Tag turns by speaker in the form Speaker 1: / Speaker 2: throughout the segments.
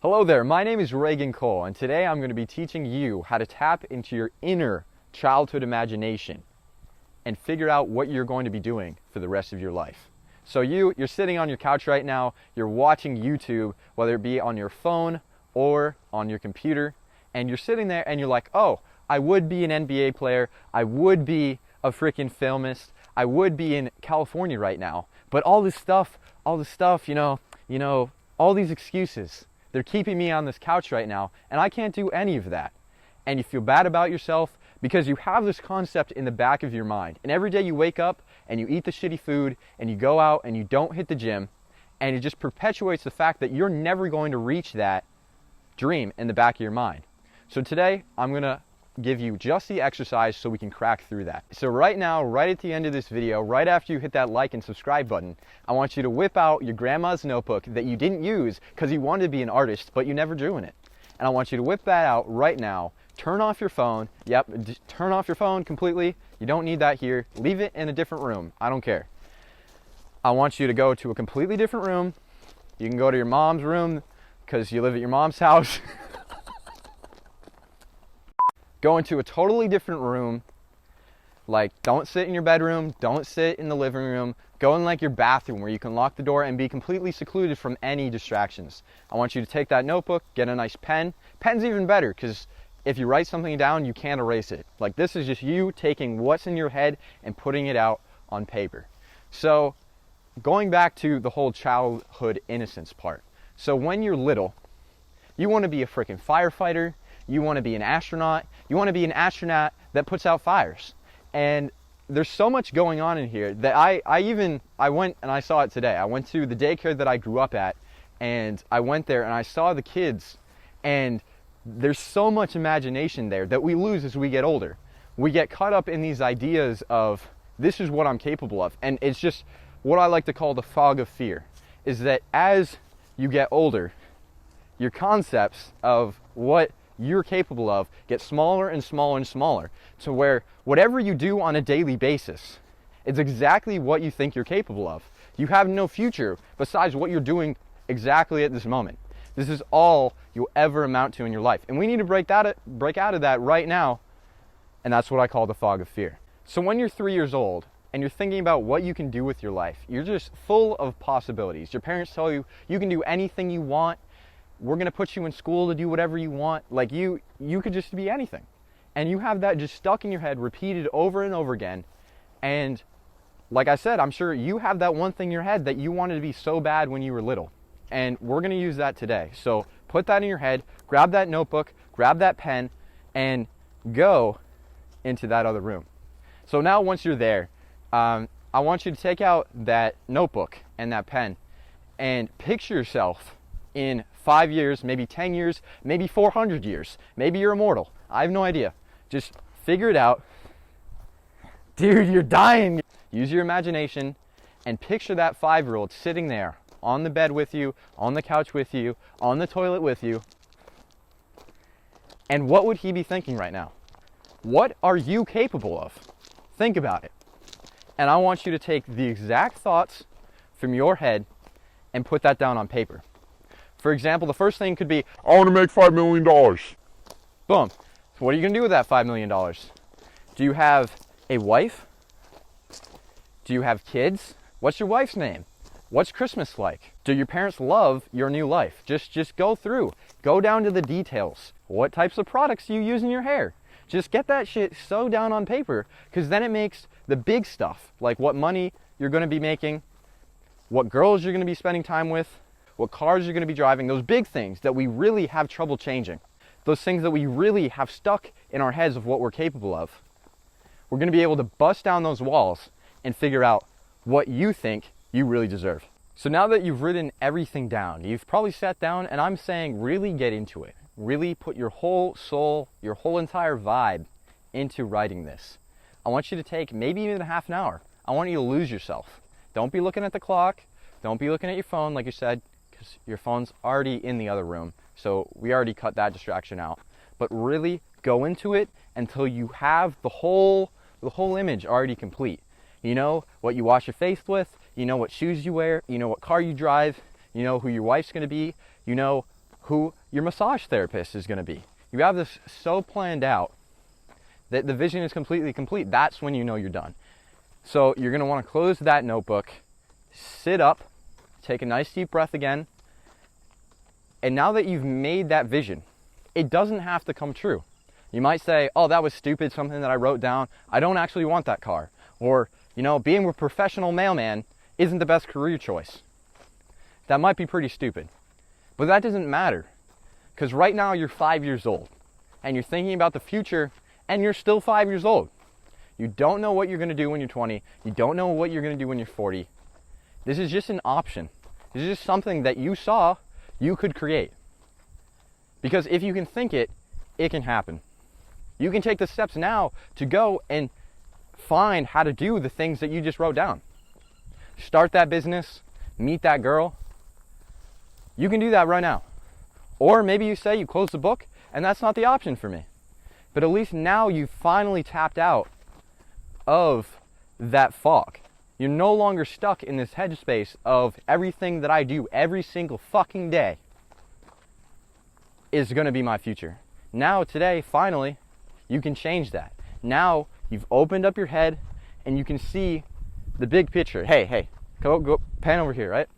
Speaker 1: Hello there, my name is Reagan Cole, and today I'm going to be teaching you how to tap into your inner childhood imagination and figure out what you're going to be doing for the rest of your life. So you're sitting on your couch right now, you're watching YouTube, whether it be on your phone or on your computer, and you're sitting there and you're like, oh, I would be an NBA player, I would be a freaking filmist, I would be in California right now, but all this stuff, all these excuses, they're keeping me on this couch right now, and I can't do any of that. And you feel bad about yourself because you have this concept in the back of your mind. And every day you wake up and you eat the shitty food and you go out and you don't hit the gym, and it just perpetuates the fact that you're never going to reach that dream in the back of your mind. So today, I'm gonna give you just the exercise so we can crack through that. So right now, right at the end of this video, right after you hit that like and subscribe button, I want you to whip out your grandma's notebook that you didn't use because you wanted to be an artist, but you never drew in it. And I want you to whip that out right now. Turn off your phone. Yep, turn off your phone completely. You don't need that here. Leave it in a different room. I don't care. I want you to go to a completely different room. You can go to your mom's room because you live at your mom's house. Go into a totally different room. Like, don't sit in your bedroom, don't sit in the living room. Go in like your bathroom where you can lock the door and be completely secluded from any distractions. I want you to take that notebook, get a nice pen. Pen's even better because if you write something down, you can't erase it. Like, this is just you taking what's in your head and putting it out on paper. So going back to the whole childhood innocence part. So when you're little, you want to be a freaking firefighter. You want to be an astronaut. You want to be an astronaut that puts out fires. And there's so much going on in here that I went and I saw it today. I went to the daycare that I grew up at, and I went there and I saw the kids, and there's so much imagination there that we lose as we get older. We get caught up in these ideas of this is what I'm capable of. And it's just what I like to call the fog of fear, is that as you get older, your concepts of what you're capable of get smaller and smaller and smaller, to where whatever you do on a daily basis, it's exactly what you think you're capable of. You have no future besides what you're doing exactly at this moment. This is all you'll ever amount to in your life. And we need to break out of that right now, and that's what I call the fog of fear. So when you're 3 years old and you're thinking about what you can do with your life, you're just full of possibilities. Your parents tell you you can do anything you want. We're going to put you in school to do whatever you want. Like, you could just be anything. And you have that just stuck in your head, repeated over and over again. And like I said, I'm sure you have that one thing in your head that you wanted to be so bad when you were little. And we're going to use that today. So put that in your head, grab that notebook, grab that pen, and go into that other room. So now once you're there, I want you to take out that notebook and that pen and picture yourself in 5 years, maybe 10 years, maybe 400 years. Maybe you're immortal. I have no idea. Just figure it out. Dude, you're dying. Use your imagination and picture that 5-year-old sitting there on the bed with you, on the couch with you, on the toilet with you. And what would he be thinking right now? What are you capable of? Think about it. And I want you to take the exact thoughts from your head and put that down on paper. For example, the first thing could be,
Speaker 2: I want to make $5 million.
Speaker 1: Boom. So what are you going to do with that $5 million? Do you have a wife? Do you have kids? What's your wife's name? What's Christmas like? Do your parents love your new life? Just go through. Go down to the details. What types of products do you use in your hair? Just get that shit so down on paper, because then it makes the big stuff, like what money you're going to be making, what girls you're going to be spending time with, what cars you're going to be driving, those big things that we really have trouble changing, those things that we really have stuck in our heads of what we're capable of. We're going to be able to bust down those walls and figure out what you think you really deserve. So now that you've written everything down, you've probably sat down, and I'm saying really get into it. Really put your whole soul, your whole entire vibe into writing this. I want you to take maybe even a half an hour. I want you to lose yourself. Don't be looking at the clock. Don't be looking at your phone, like you said, because your phone's already in the other room. So we already cut that distraction out. But really go into it until you have the whole image already complete. You know what you wash your face with, you know what shoes you wear, you know what car you drive, you know who your wife's going to be, you know who your massage therapist is going to be. You have this so planned out that the vision is completely complete. That's when you know you're done. So you're going to want to close that notebook, sit up, take a nice deep breath again. And now that you've made that vision, it doesn't have to come true. You might say, oh, that was stupid, something that I wrote down. I don't actually want that car. Or, you know, being a professional mailman isn't the best career choice. That might be pretty stupid. But that doesn't matter. Because right now you're 5 years old. And you're thinking about the future, and you're still 5 years old. You don't know what you're going to do when you're 20. You don't know what you're going to do when you're 40. This is just an option. This is just something that you saw you could create. Because if you can think it, it can happen. You can take the steps now to go and find how to do the things that you just wrote down. Start that business, meet that girl. You can do that right now. Or maybe you say you close the book and that's not the option for me. But at least now you've finally tapped out of that fog. You're no longer stuck in this headspace of everything that I do every single fucking day is going to be my future. Now, today, finally, you can change that. Now, you've opened up your head and you can see the big picture. Hey, go pan over here, right?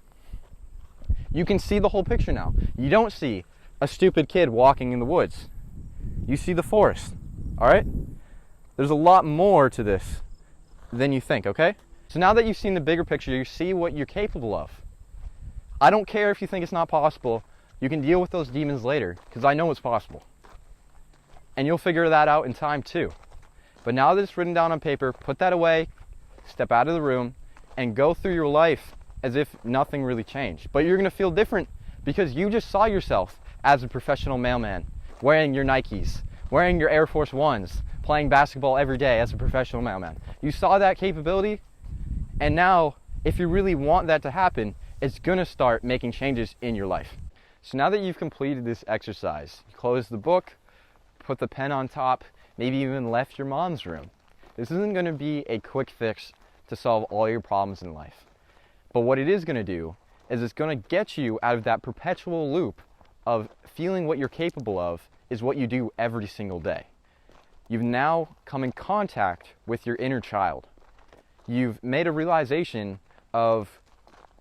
Speaker 1: You can see the whole picture now. You don't see a stupid kid walking in the woods. You see the forest, all right? There's a lot more to this than you think, okay? So now that you've seen the bigger picture, you see what you're capable of. I don't care if you think it's not possible. You can deal with those demons later, because I know it's possible. And you'll figure that out in time too. But now that it's written down on paper, put that away, step out of the room, and go through your life as if nothing really changed. But you're going to feel different because you just saw yourself as a professional mailman, wearing your Nikes, wearing your Air Force Ones, playing basketball every day as a professional mailman. You saw that capability, and now, if you really want that to happen, it's going to start making changes in your life. So now that you've completed this exercise, you close the book, put the pen on top, maybe even left your mom's room. This isn't going to be a quick fix to solve all your problems in life. But what it is going to do is it's going to get you out of that perpetual loop of feeling what you're capable of is what you do every single day. You've now come in contact with your inner child. You've made a realization of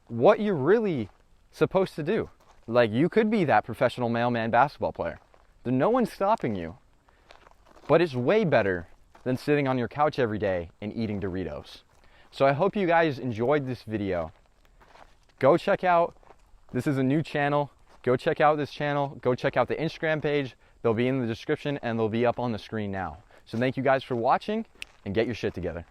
Speaker 1: what you're really supposed to do. Like, you could be that professional mailman basketball player. No one's stopping you. But it's way better than sitting on your couch every day and eating Doritos. So I hope you guys enjoyed this video. Go check out, this is a new channel. Go check out this channel. Go check out the Instagram page. They'll be in the description and they'll be up on the screen now. So thank you guys for watching and get your shit together.